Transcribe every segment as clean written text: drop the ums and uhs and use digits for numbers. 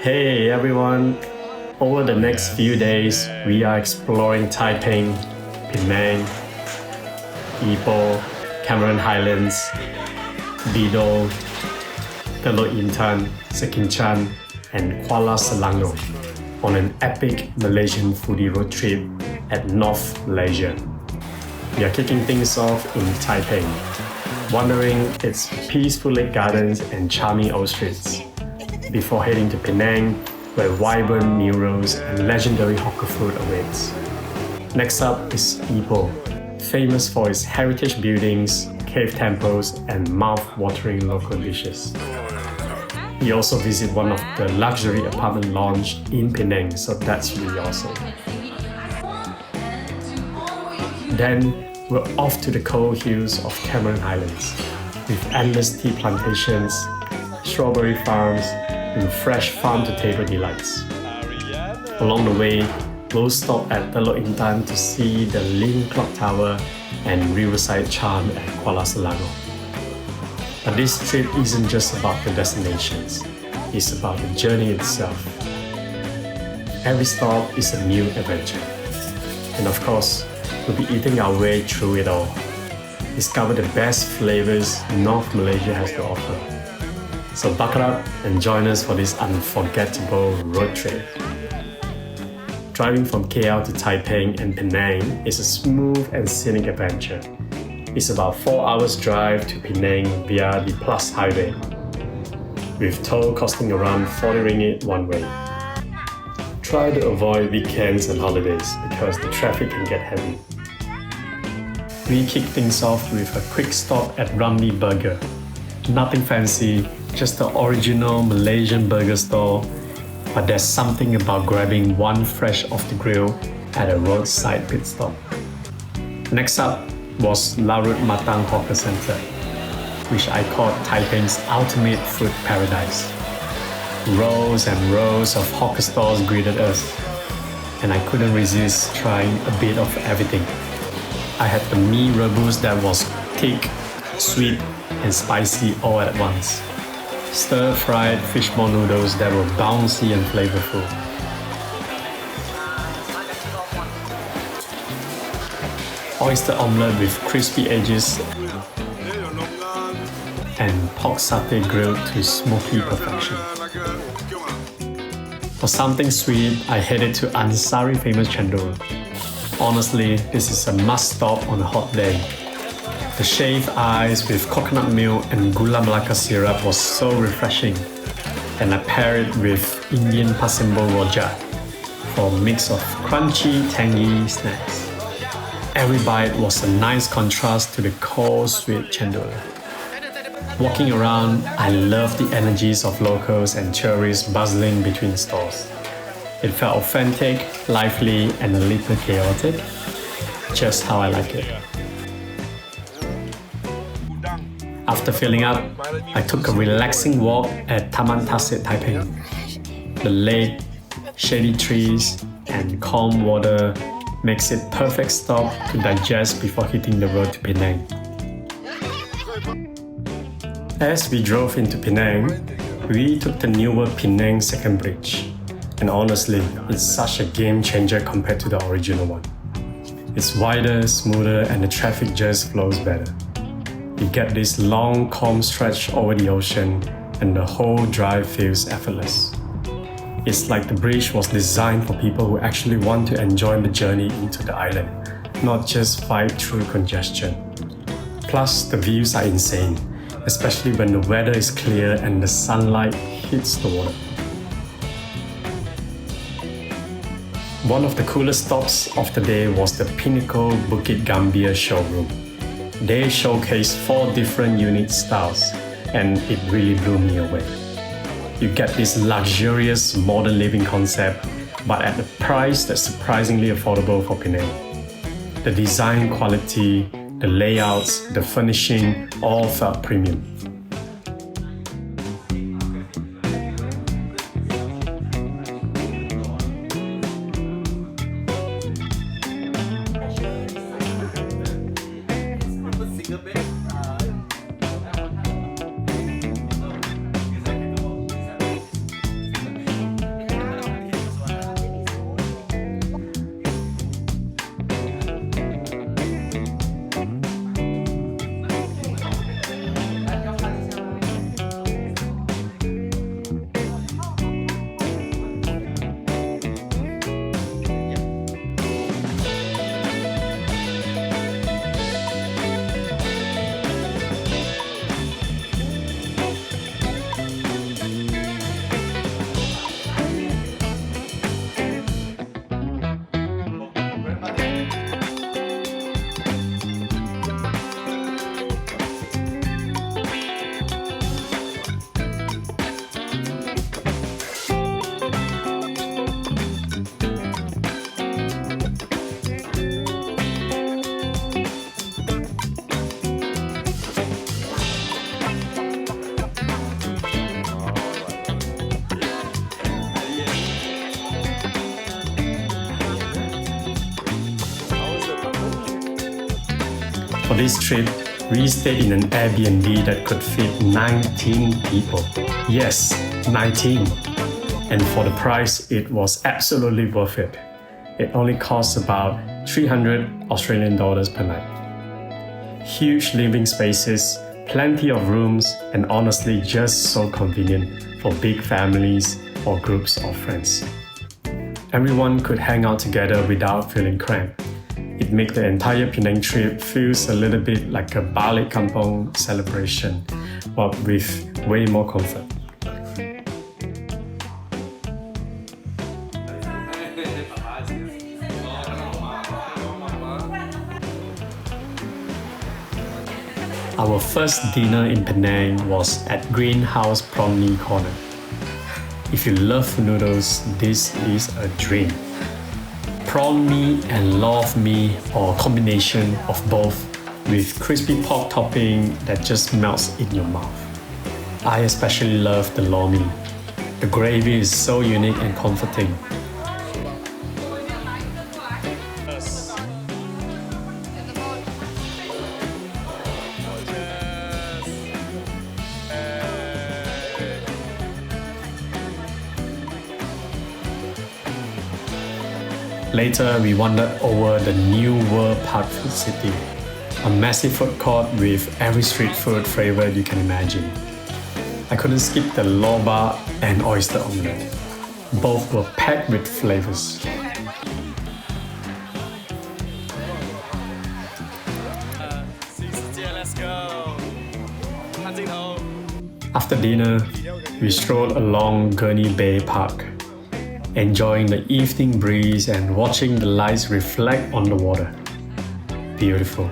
Hey everyone! Over the next few days, we are exploring Taiping, Penang, Ipoh, Cameron Highlands, Bidor, Teluk Intan, Sekinchan and Kuala Selangor on an epic Malaysian foodie road trip at North Malaysia. We are kicking things off in Taiping, wandering its peaceful lake gardens and charming old streets, before heading to Penang, where vibrant murals and legendary hawker food awaits. Next up is Ipoh, famous for its heritage buildings, cave temples, and mouth-watering local dishes. We also visit one of the luxury apartment lounge in Penang, so that's really awesome. Then we're off to the cold hills of Cameron Highlands, with endless tea plantations, strawberry farms, and fresh farm-to-table delights. Along the way, we'll stop at Teluk Intan to see the Leaning Clock Tower and riverside charm at Kuala Selangor. But this trip isn't just about the destinations, it's about the journey itself. Every stop is a new adventure. And of course, we'll be eating our way through it all. Discover the best flavors North Malaysia has to offer. So buckle up and join us for this unforgettable road trip. Driving from KL to Taiping and Penang is a smooth and scenic adventure. It's about 4 hours drive to Penang via the Plus Highway, with toll costing around 40 ringgit one way. Try to avoid weekends and holidays because the traffic can get heavy. We kick things off with a quick stop at Ramly Burger. Nothing fancy, just the original Malaysian burger store, but there's something about grabbing one fresh off the grill at a roadside pit stop. Next up was Larut Matang Hawker Center, which I called Taiping's ultimate food paradise. Rows and rows of hawker stalls greeted us, and I couldn't resist trying a bit of everything. I had the mee rebus that was thick, sweet, and spicy all at once. Stir-fried fishball noodles that were bouncy and flavorful. Oyster omelette with crispy edges and pork satay grilled to smoky perfection. For something sweet, I headed to Ansari famous Cendol. Honestly, this is a must-stop on a hot day. The shaved ice with coconut milk and gula melaka syrup was so refreshing, and I paired it with Indian Pasembur Rojak for a mix of crunchy, tangy snacks. Every bite was a nice contrast to the cold, sweet Cendol. Walking around, I loved the energies of locals and tourists bustling between stores. It felt authentic, lively, and a little chaotic, just how I like it. After filling up, I took a relaxing walk at Taman Tasit Taiping. The lake, shady trees, and calm water makes it perfect stop to digest before hitting the road to Penang. As we drove into Penang, we took the newer Penang Second Bridge. And honestly, it's such a game changer compared to the original one. It's wider, smoother, and the traffic just flows better. You get this long, calm stretch over the ocean, and the whole drive feels effortless. It's like the bridge was designed for people who actually want to enjoy the journey into the island, not just fight through congestion. Plus, the views are insane, especially when the weather is clear and the sunlight hits the water. One of the coolest stops of the day was the Pinnacle Bukit Gambir showroom. They showcased 4 different unique styles, and it really blew me away. You get this luxurious modern living concept, but at a price that's surprisingly affordable for Penang. The design quality, the layouts, the furnishing all felt premium. this trip, we stayed in an Airbnb that could fit 19 people. Yes, 19. And for the price, it was absolutely worth it. It only costs about 300 Australian dollars per night. Huge living spaces, plenty of rooms, and honestly just so convenient for big families or groups of friends. Everyone could hang out together without feeling cramped. It makes the entire Penang trip feels a little bit like a balik kampung celebration, but with way more comfort. Our first dinner in Penang was at Greenhouse Prawn Mee Corner. If you love noodles, this is a dream. Prawn mee and love mee, or a combination of both, with crispy pork topping that just melts in your mouth. I especially love the lor mee. The gravy is so unique and comforting. Later, we wandered over the new World Park Food City, a massive food court with every street food flavor you can imagine. I couldn't skip the Lobba and Oyster Omelette. Both were packed with flavors. After dinner, we strolled along Gurney Bay Park, enjoying the evening breeze and watching the lights reflect on the water. Beautiful.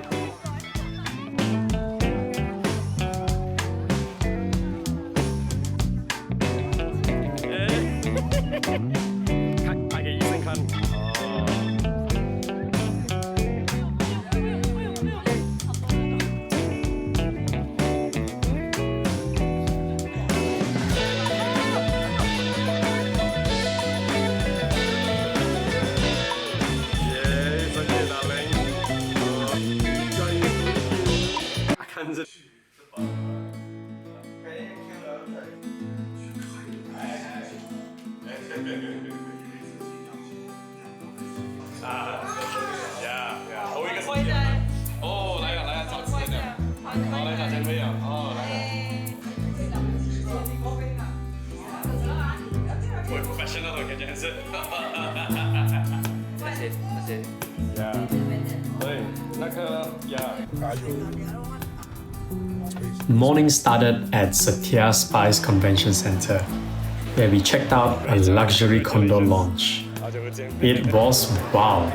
Morning started at Satya Spice Convention Center, where we checked out a luxury condo lounge. It was wow!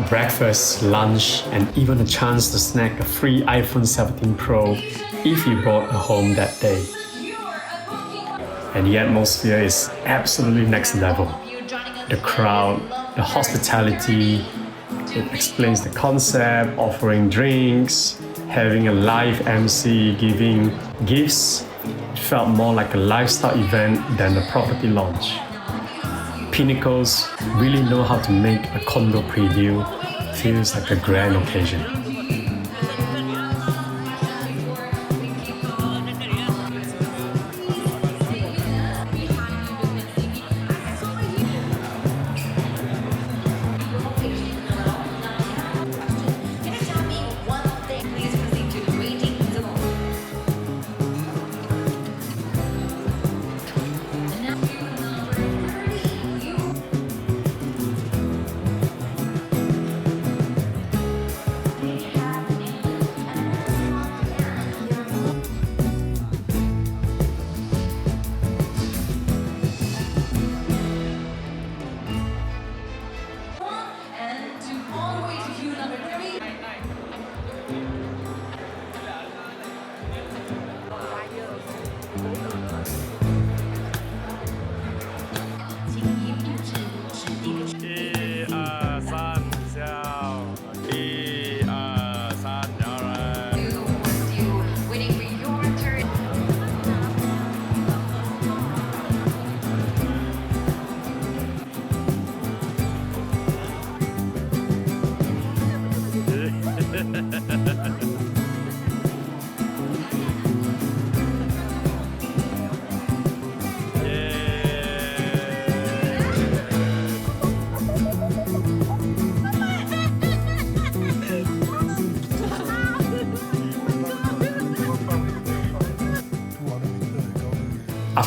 Breakfast, lunch, and even a chance to snag a free iPhone 17 Pro if you brought a home that day. And the atmosphere is absolutely next level. The crowd, the hospitality, it explains the concept, offering drinks, having a live MC giving gifts. It felt more like a lifestyle event than a property launch. Pinnacles really know how to make a condo preview feels like a grand occasion.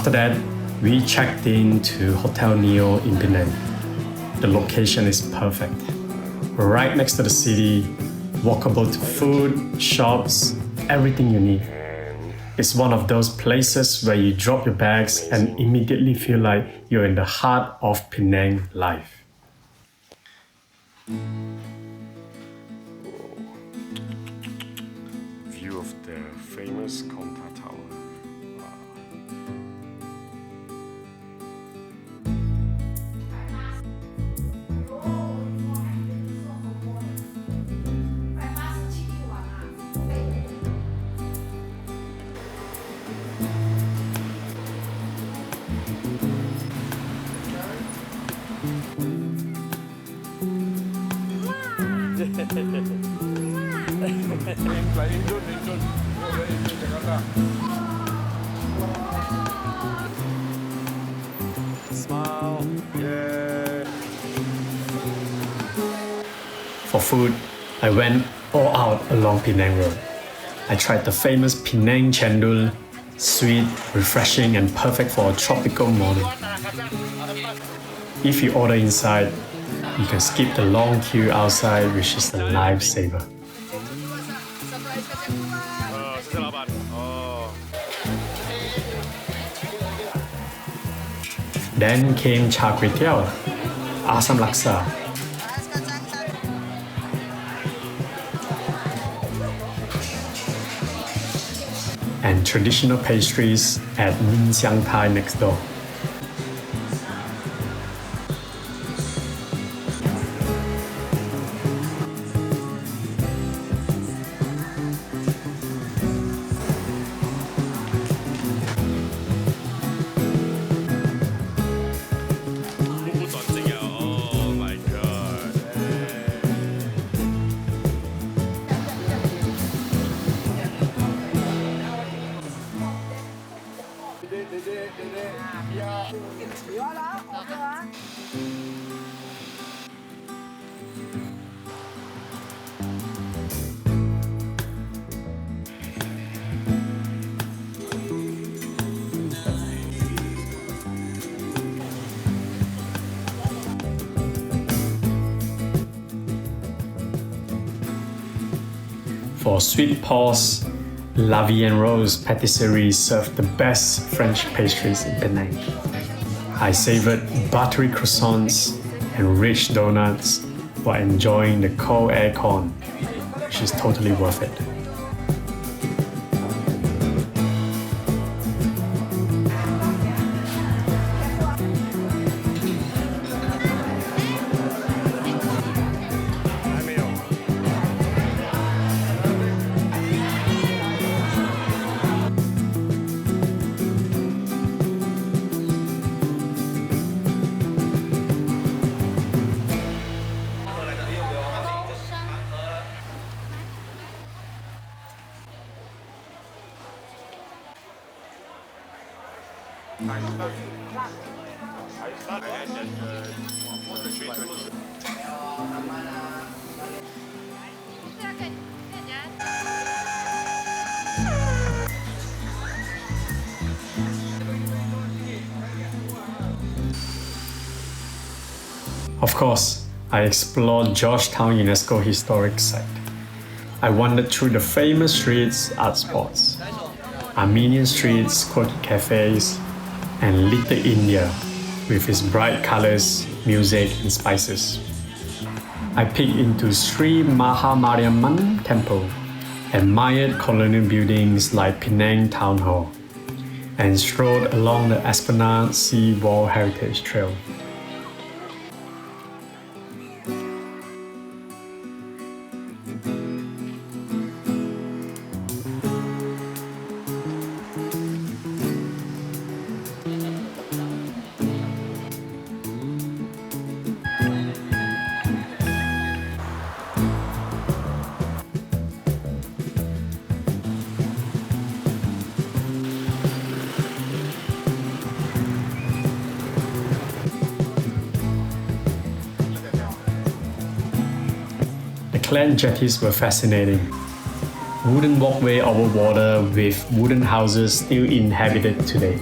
After that, we checked in to Hotel Neo in Penang. The location is perfect. Right next to the city, walkable to food, shops, everything you need. It's one of those places where you drop your bags and immediately feel like you're in the heart of Penang life. View of the famous Konta Tower. Smile. Yeah. For food, I went all out along Penang Road. I tried the famous Penang Cendol, sweet, refreshing and perfect for a tropical morning. If you order inside, you can skip the long queue outside, which is a lifesaver. Then came char kway teow, asam laksa, and traditional pastries at Min Siang Thai next door. For sweet paws, La Vie and Rose Patisserie served the best French pastries in Penang. I savored buttery croissants and rich donuts while enjoying the cold aircon, which is totally worth it. Of course, I explored Georgetown UNESCO Historic Site. I wandered through the famous streets, art spots, Armenian streets, quirky cafes, and Little India with its bright colors, music, and spices. I peeked into Sri Mahamariamman Temple, admired colonial buildings like Penang Town Hall, and strolled along the Esplanade Sea Wall Heritage Trail. Clan jetties were fascinating. Wooden walkway over water with wooden houses still inhabited today.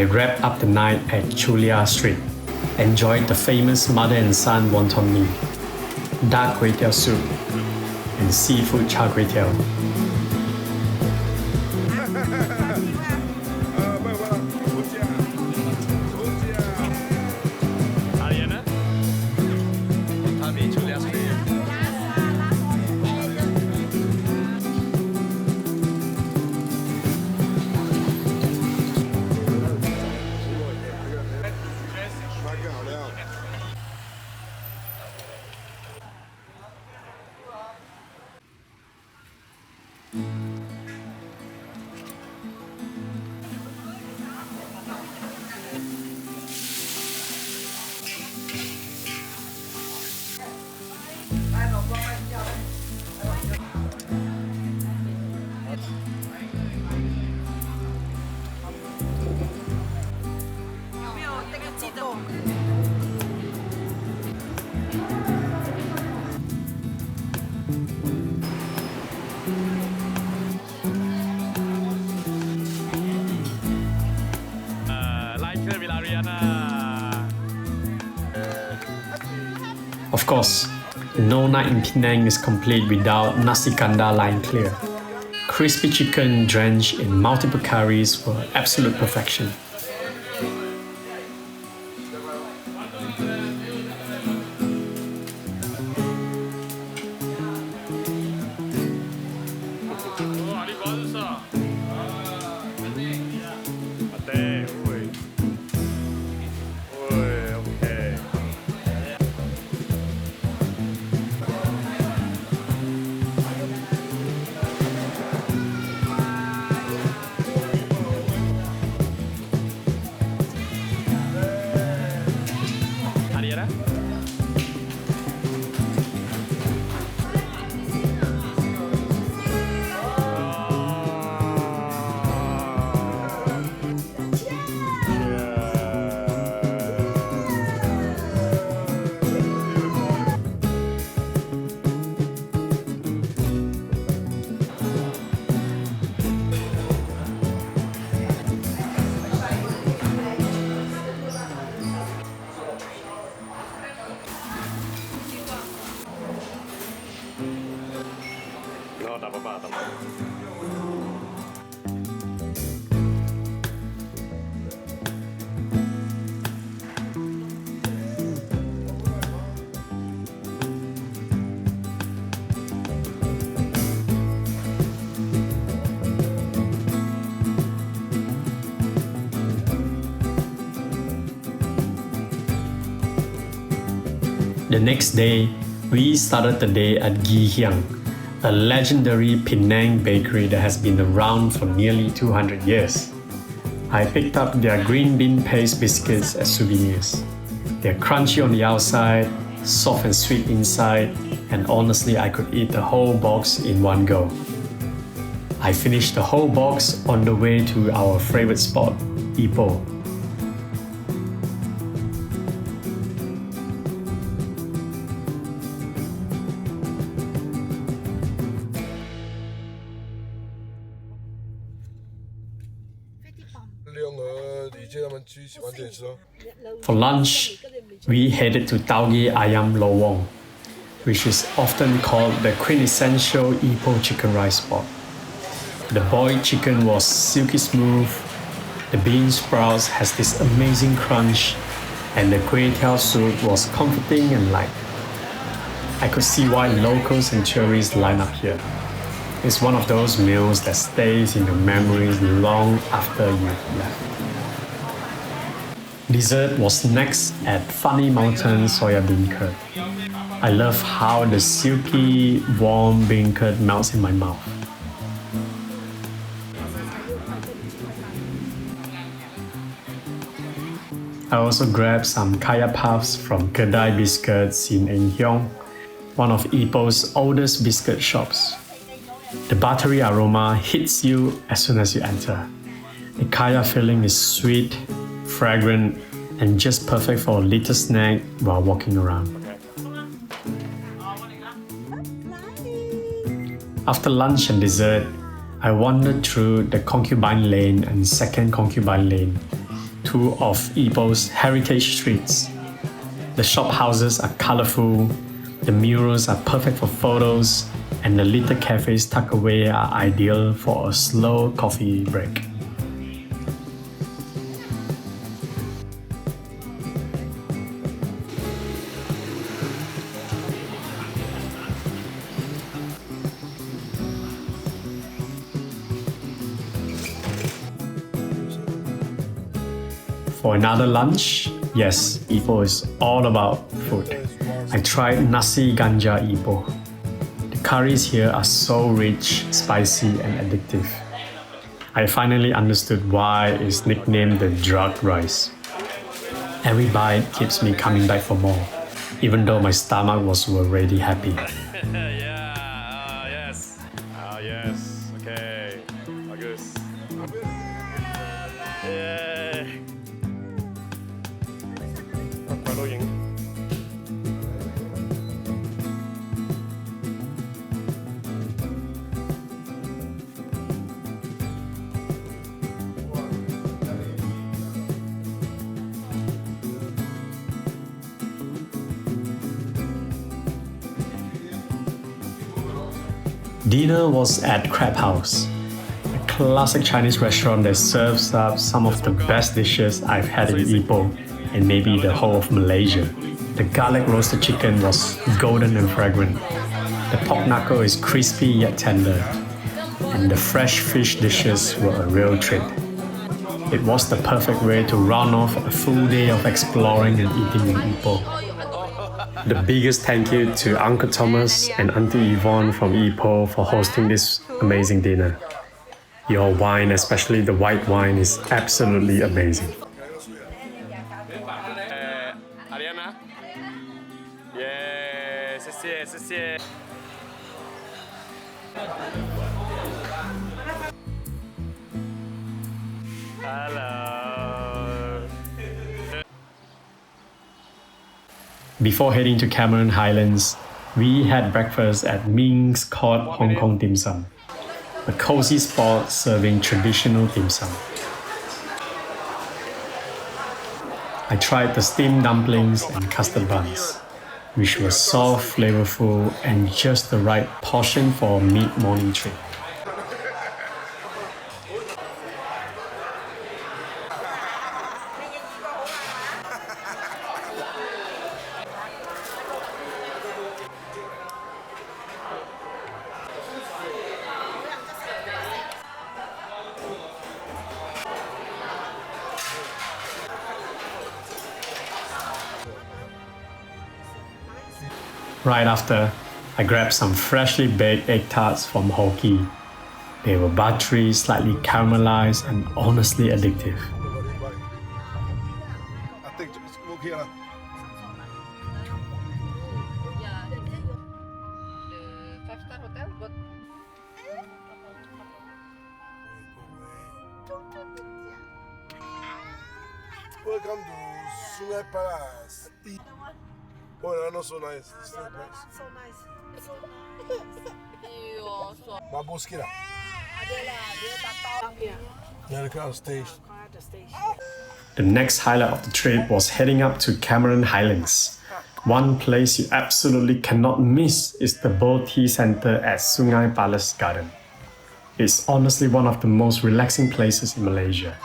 I wrapped up the night at Chulia Street. Enjoyed the famous mother and son wonton mee, dark kway teow soup, and seafood char kway teow. Of course, no night in Penang is complete without nasi kandar line clear. Crispy chicken drenched in multiple curries were absolute perfection. The next day, we started the day at Gi Hiang, a legendary Penang bakery that has been around for nearly 200 years. I picked up their green bean paste biscuits as souvenirs. They're crunchy on the outside, soft and sweet inside, and honestly I could eat the whole box in one go. I finished the whole box on the way to our favorite spot, Ipoh. For lunch, we headed to Tauge Ayam Lowong, which is often called the quintessential Ipoh chicken rice spot. The boiled chicken was silky smooth, the bean sprouts has this amazing crunch, and the kway teow soup was comforting and light. I could see why locals and tourists line up here. It's one of those meals that stays in your memories long after you've left. Dessert was next at Funny Mountain Soya Bean Curd. I love how the silky, warm bean curd melts in my mouth. I also grabbed some kaya puffs from Kedai Biscuits in Eng Hiong, one of Ipoh's oldest biscuit shops. The buttery aroma hits you as soon as you enter. The kaya filling is sweet, fragrant, and just perfect for a little snack while walking around. After lunch and dessert, I wandered through the Concubine Lane and Second Concubine Lane, tour of Ipoh's heritage streets. The shop houses are colorful, the murals are perfect for photos, and the little cafes tucked away are ideal for a slow coffee break. For another lunch, yes, Ipoh is all about food. I tried nasi ganja Ipoh. The curries here are so rich, spicy and addictive. I finally understood why it's nicknamed the drug rice. Every bite keeps me coming back for more, even though my stomach was already happy. Yes, okay, bagus. Dinner was at Crab House, a classic Chinese restaurant that serves up some of the best dishes I've had in Ipoh and maybe the whole of Malaysia. The garlic roasted chicken was golden and fragrant. The pork knuckle is crispy yet tender, and the fresh fish dishes were a real treat. It was the perfect way to round off a full day of exploring and eating in Ipoh. The biggest thank you to Uncle Thomas and Auntie Yvonne from Ipoh for hosting this amazing dinner. Your wine, especially the white wine, is absolutely amazing. Ariana? Yeah, 谢谢. Hello. Before heading to Cameron Highlands, we had breakfast at Ming's called Hong Kong Dim Sum, a cozy spot serving traditional dim sum. I tried the steamed dumplings and custard buns, which were soft, flavorful, and just the right portion for a mid-morning trip. Right after, I grabbed some freshly baked egg tarts from Hoki. They were buttery, slightly caramelized, and honestly addictive. I think it's okay. The five-star hotel, but Welcome to Sungai Paras. Oh, no, not so nice. It's still nice. So nice. Mabos kira. Yeah. Yeah, the crowd stage. The station. The next highlight of the trip was heading up to Cameron Highlands. One place you absolutely cannot miss is the Bow Tea Centre at Sungai Palace Garden. It's honestly one of the most relaxing places in Malaysia.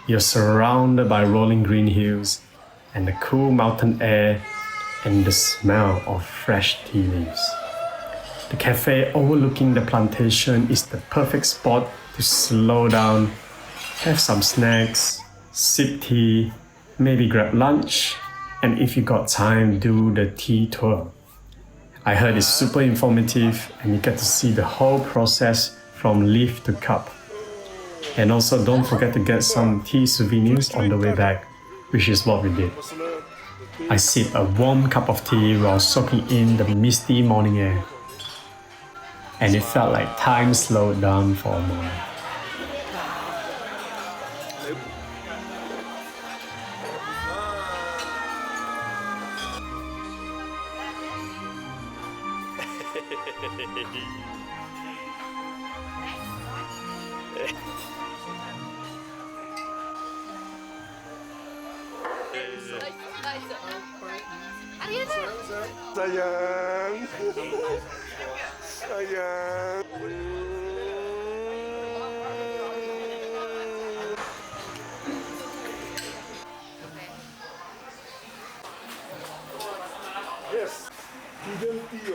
You're surrounded by rolling green hills and the cool mountain air and the smell of fresh tea leaves. The cafe overlooking the plantation is the perfect spot to slow down, have some snacks, sip tea, maybe grab lunch, and if you got time, do the tea tour. I heard it's super informative and you get to see the whole process from leaf to cup. And also don't forget to get some tea souvenirs on the way back, which is what we did. I sipped a warm cup of tea while soaking in the misty morning air. And it felt like time slowed down for a moment. Sayang. Sayang. Yes. Hidden tea.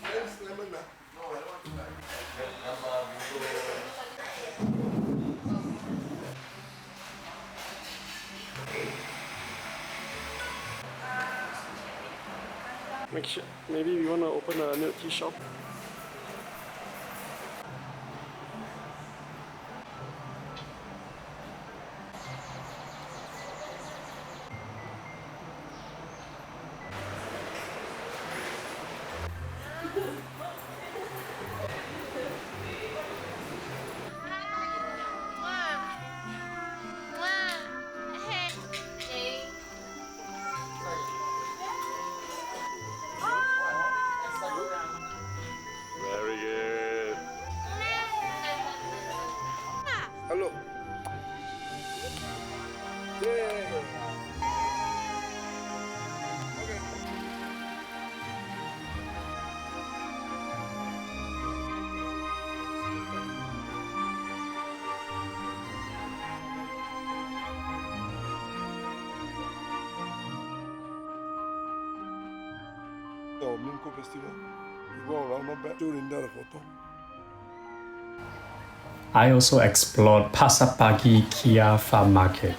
Yes, lemon. Maybe we want to open a milk tea shop. Very good. Hello. Yeah. Okay. Oh, Minko Festival. You go around, not bad. During that photo. I also explored Pasar Pagi Kia Farm Market,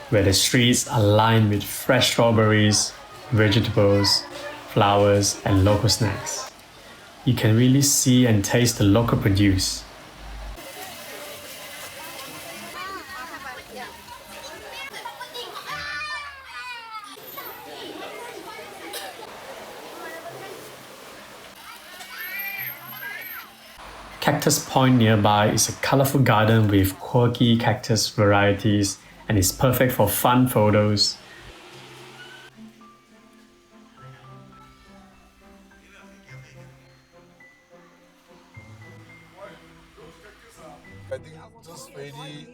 where the streets are lined with fresh strawberries, vegetables, flowers, and local snacks. You can really see and taste the local produce. Cactus Point nearby is a colorful garden with quirky cactus varieties and is perfect for fun photos. I think just ready.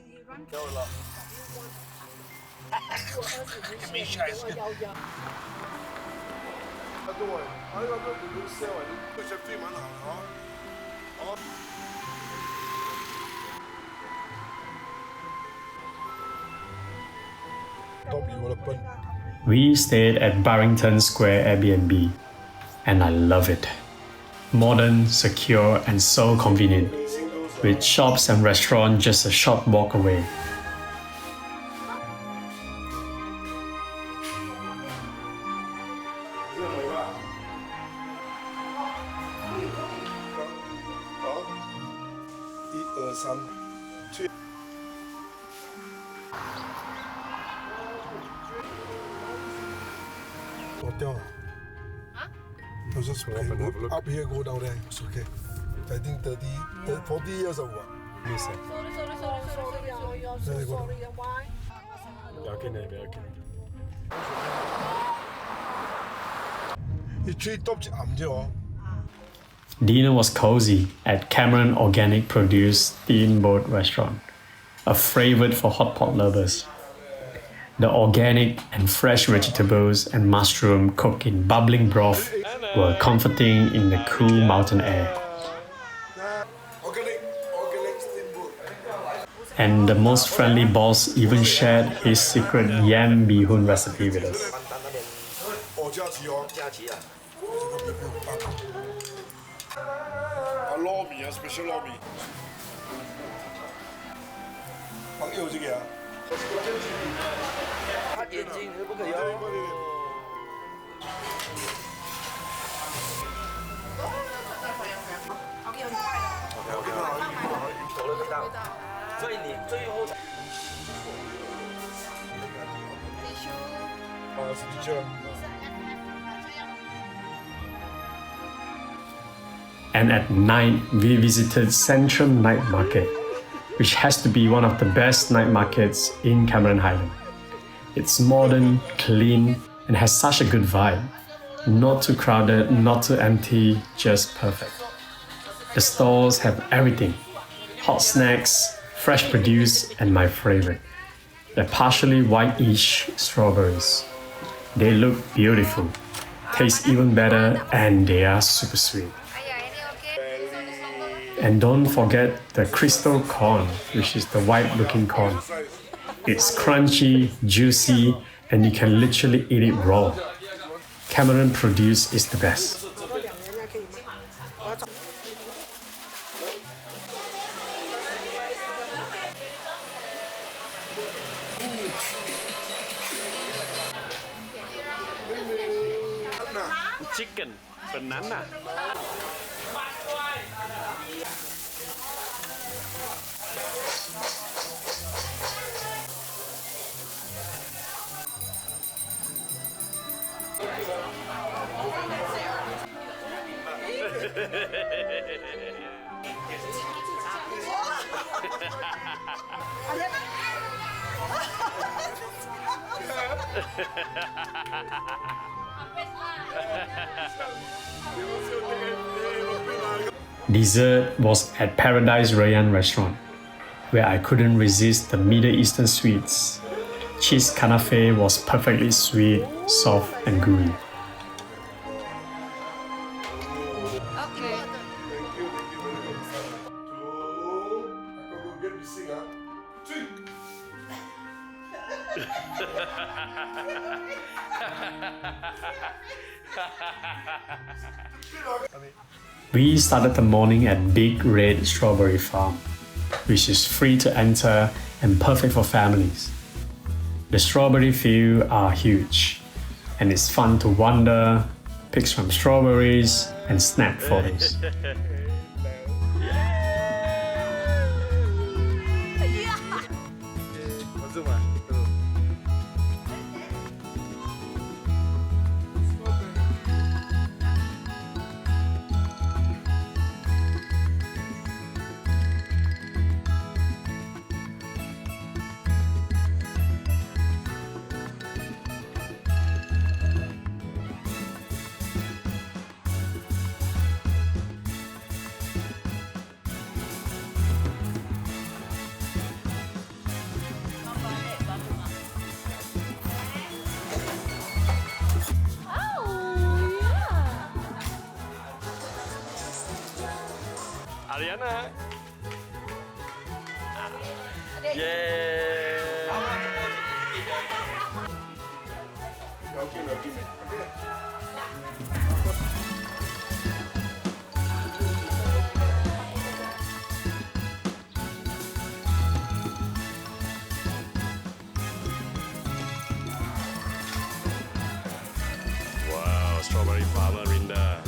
We stayed at Barrington Square Airbnb, and I love it. Modern, secure, and so convenient, with shops and restaurants just a short walk away. Hotel. I was just okay, go up here, go down there. It's okay. I think 40 years ago. Miss it. Sorry. Why? Dinner was cozy at Cameron Organic Produce Steamboat Restaurant, a favorite for hot pot lovers. The organic and fresh vegetables and mushroom cooked in bubbling broth were comforting in the cool mountain air. And the most friendly boss even shared his secret yam bihun recipe with us. Special lobby. And at night, we visited Central Night Market, which has to be one of the best night markets in Cameron Highlands. It's modern, clean, and has such a good vibe. Not too crowded, not too empty, just perfect. The stalls have everything: hot snacks, fresh produce, and my favorite, They're partially whitish strawberries. They look beautiful, taste even better, and they are super sweet. And don't forget the crystal corn, which is the white looking corn. It's crunchy, juicy, and you can literally eat it raw. Cameron produce is the best. Chicken, banana. Dessert was at Paradise Rayyan restaurant, where I couldn't resist the Middle Eastern sweets. Cheese kanafe was perfectly sweet, soft and gooey. We started the morning at Big Red Strawberry Farm, which is free to enter and perfect for families. The strawberry fields are huge, and it's fun to wander, pick some strawberries, and snap photos. Ariana. Yay! Wow, strawberry farmer Rinda.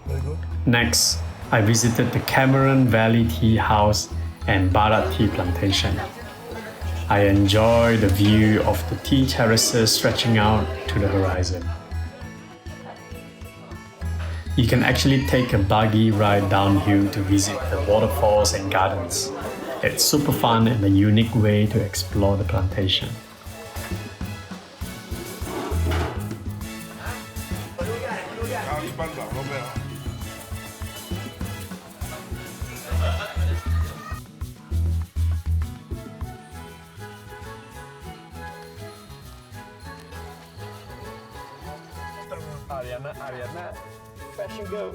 There you go. Next, I visited the Cameron Valley Tea House and Barat Tea Plantation. I enjoy the view of the tea terraces stretching out to the horizon. You can actually take a buggy ride downhill to visit the waterfalls and gardens. It's super fun and a unique way to explore the plantation. Ariana, fashion girl.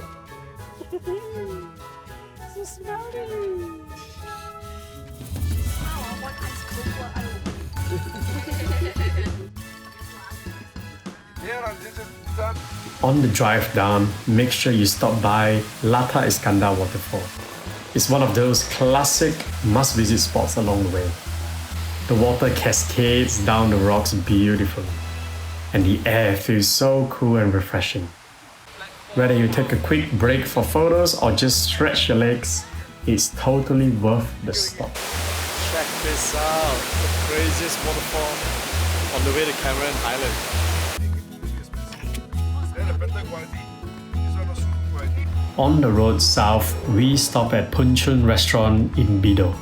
So smelly. On the drive down, make sure you stop by Lata Iskandar Waterfall. It's one of those classic must-visit spots along the way. The water cascades down the rocks beautifully, and the air feels so cool and refreshing. Whether you take a quick break for photos or just stretch your legs, it's totally worth the stop. Check this out. craziest waterfall on the way to Cameron Highlands. Then a better quality. This one not super quality. On the road south, we stop at Punchun restaurant in Bidor.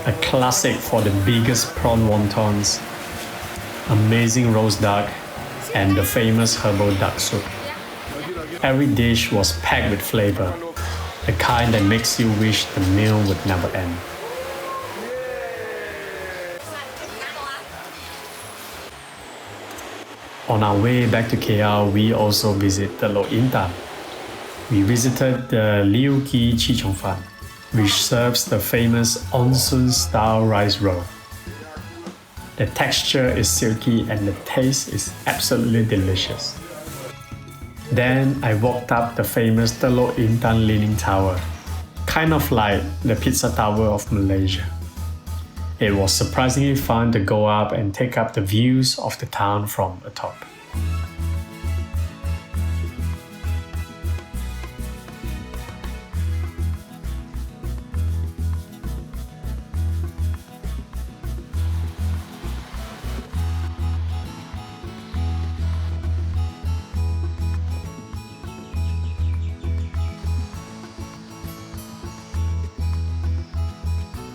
A classic for the biggest prawn wontons, amazing roast duck, and the famous herbal duck soup. Every dish was packed with flavor, the kind that makes you wish the meal would never end. On our way back to KL, we also visited Teluk Intan. We visited the Liu Ki Chichong Fan, which serves the famous onsen-style rice roll. The texture is silky and the taste is absolutely delicious. Then I walked up the famous Teluk Intan Leaning Tower, kind of like the Pizza Tower of Malaysia. It was surprisingly fun to go up and take up the views of the town from atop.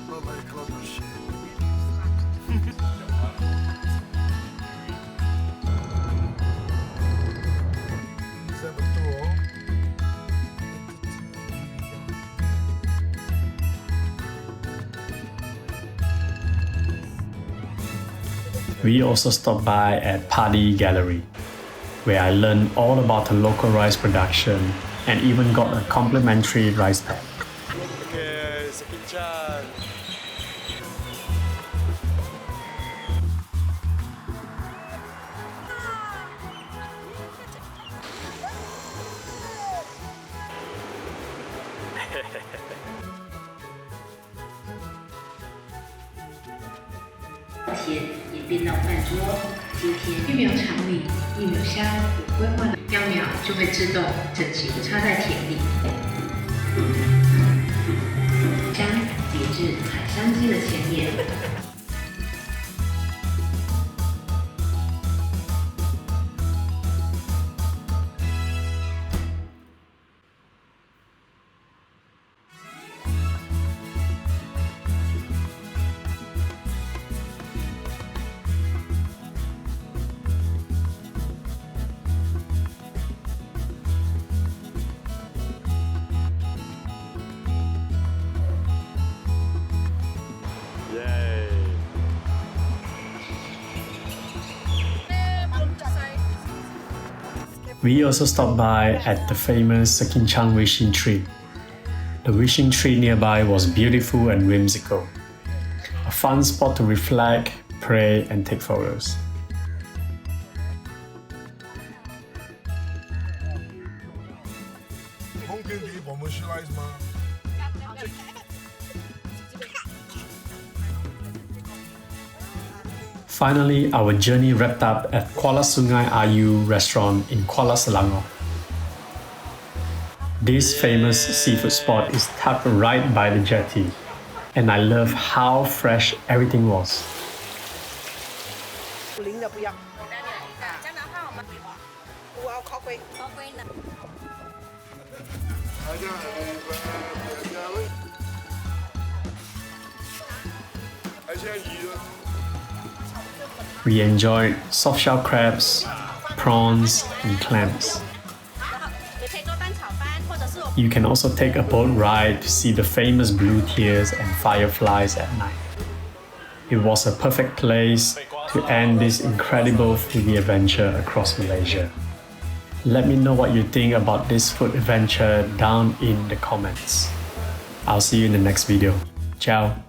Not very close to shit. We also stopped by at Padi Gallery, where I learned all about the local rice production and even got a complimentary rice pack. Okay, Sekinchan.甜也变到饭桌。今天育苗场里，育苗箱有规划的秧苗就会自动整齐地插在田里。箱叠至海商机的前沿。We also stopped by at the famous Sekinchan wishing tree. The wishing tree nearby was beautiful and whimsical. A fun spot to reflect, pray, and take photos. Finally, our journey wrapped up at Kuala Sungai Ayu restaurant in Kuala Selangor. This famous seafood spot is tucked right by the jetty, and I love how fresh everything was. We enjoyed soft-shell crabs, prawns, and clams. You can also take a boat ride to see the famous blue tears and fireflies at night. It was a perfect place to end this incredible foodie adventure across Malaysia. Let me know what you think about this food adventure down in the comments. I'll see you in the next video. Ciao!